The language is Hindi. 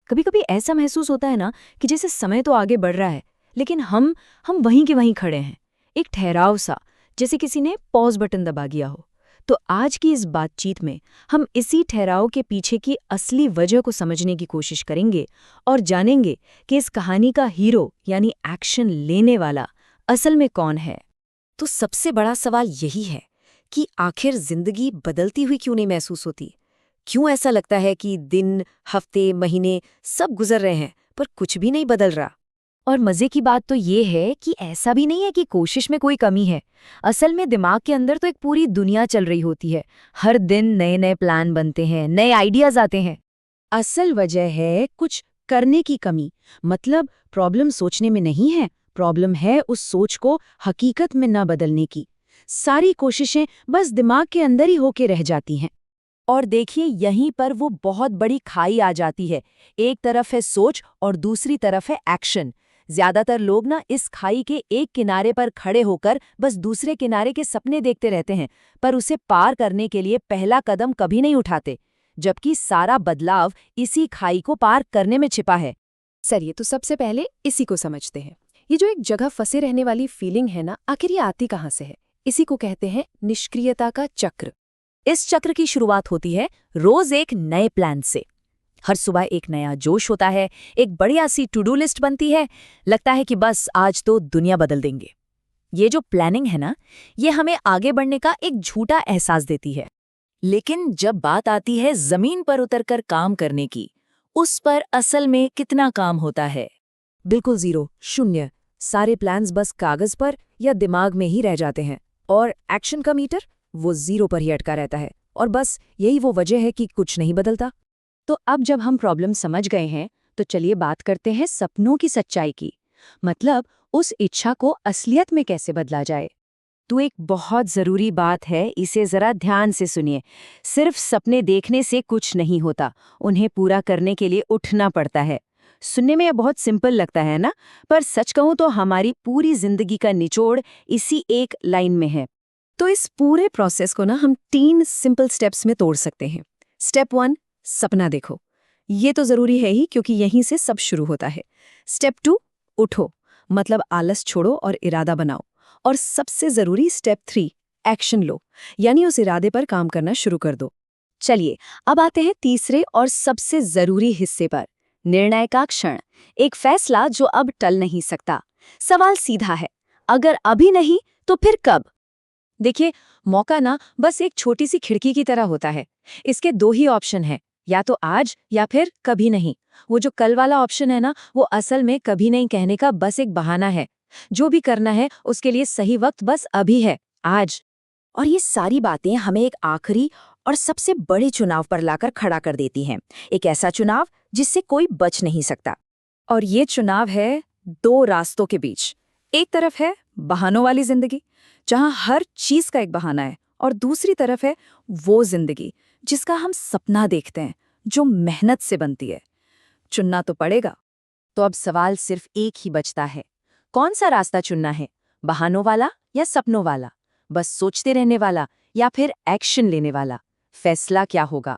कभी कभी ऐसा महसूस होता है ना कि जैसे समय तो आगे बढ़ रहा है, लेकिन हम वहीं के वहीं खड़े हैं। एक ठहराव सा, जैसे किसी ने पॉज बटन दबा दिया हो। तो आज की इस बातचीत में हम इसी ठहराव के पीछे की असली वजह को समझने की कोशिश करेंगे और जानेंगे कि इस कहानी का हीरो यानी एक्शन लेने वाला असल में कौन है। तो सबसे बड़ा सवाल यही है कि आखिर जिंदगी बदलती हुई क्यों नहीं महसूस होती? क्यों ऐसा लगता है कि दिन, हफ्ते, महीने सब गुजर रहे हैं पर कुछ भी नहीं बदल रहा? और मजे की बात तो ये है कि ऐसा भी नहीं है कि कोशिश में कोई कमी है। असल में दिमाग के अंदर तो एक पूरी दुनिया चल रही होती है। हर दिन नए नए प्लान बनते हैं, नए आइडियाज आते हैं। असल वजह है कुछ करने की कमी। मतलब प्रॉब्लम सोचने में नहीं है, प्रॉब्लम है उस सोच को हकीकत में न बदलने की। सारी कोशिशें बस दिमाग के अंदर ही होके रह जाती हैं। और देखिए, यहीं पर वो बहुत बड़ी खाई आ जाती है। एक तरफ है सोच और दूसरी तरफ है एक्शन। ज्यादातर लोग ना इस खाई के एक किनारे पर खड़े होकर बस दूसरे किनारे के सपने देखते रहते हैं, पर उसे पार करने के लिए पहला कदम कभी नहीं उठाते, जबकि सारा बदलाव इसी खाई को पार करने में छिपा है। चलिए तो सबसे पहले इसी को समझते हैं। ये जो एक जगह फंसे रहने वाली फीलिंग है ना, आखिर ये आती कहाँ से है? इसी को कहते हैं निष्क्रियता का चक्र। इस चक्र की शुरुआत होती है रोज एक नए प्लान से। हर सुबह एक नया जोश होता है, एक बढ़िया सी टू डू लिस्ट बनती है। लगता है कि बस आज तो दुनिया बदल देंगे। ये जो प्लानिंग है ना, ये हमें आगे बढ़ने का एक झूठा एहसास देती है। लेकिन जब बात आती है जमीन पर उतरकर काम करने की, उस पर असल में कितना काम होता है? बिल्कुल जीरो, शून्य। सारे प्लान्स बस कागज पर या दिमाग में ही रह जाते हैं, और एक्शन का मीटर वो जीरो पर ही अटका रहता है। और बस यही वो वजह है कि कुछ नहीं बदलता। तो अब जब हम प्रॉब्लम समझ गए हैं, तो चलिए बात करते हैं सपनों की सच्चाई की। मतलब उस इच्छा को असलियत में कैसे बदला जाए। तो एक बहुत जरूरी बात है, इसे जरा ध्यान से सुनिए। सिर्फ सपने देखने से कुछ नहीं होता, उन्हें पूरा करने के लिए उठना पड़ता है। सुनने में यह बहुत सिंपल लगता है ना, पर सच कहूं तो हमारी पूरी जिंदगी का निचोड़ इसी एक लाइन में है। तो इस पूरे प्रोसेस को ना हम 3 सिंपल स्टेप्स में तोड़ सकते हैं। स्टेप 1, सपना देखो। ये तो जरूरी है ही, क्योंकि यहीं से सब शुरू होता है। स्टेप 2, उठो। मतलब आलस छोड़ो और इरादा बनाओ। और सबसे जरूरी स्टेप 3, एक्शन लो, यानी उस इरादे पर काम करना शुरू कर दो। चलिए अब आते हैं तीसरे और सबसे जरूरी हिस्से पर, निर्णय का क्षण। एक फैसला जो अब टल नहीं सकता। सवाल सीधा है, अगर अभी नहीं तो फिर कब? देखिए, मौका ना बस एक छोटी सी खिड़की की तरह होता है। इसके 2 ही ऑप्शन हैं, या तो आज या फिर कभी नहीं। वो जो कल वाला ऑप्शन है ना, वो असल में कभी नहीं कहने का बस एक बहाना है। जो भी करना है उसके लिए सही वक्त बस अभी है, आज। और ये सारी बातें हमें एक आखिरी और सबसे बड़े चुनाव पर लाकर खड़ा कर देती हैं। एक ऐसा चुनाव जिससे कोई बच नहीं सकता। और ये चुनाव है 2 रास्तों के बीच। एक तरफ है बहानों वाली जिंदगी, जहां हर चीज का एक बहाना है, और दूसरी तरफ है वो जिंदगी जिसका हम सपना देखते हैं, जो मेहनत से बनती है। चुनना तो पड़ेगा। तो अब सवाल सिर्फ एक ही बचता है, कौन सा रास्ता चुनना है, बहानों वाला या सपनों वाला, बस सोचते रहने वाला या फिर एक्शन लेने वाला? फैसला क्या होगा?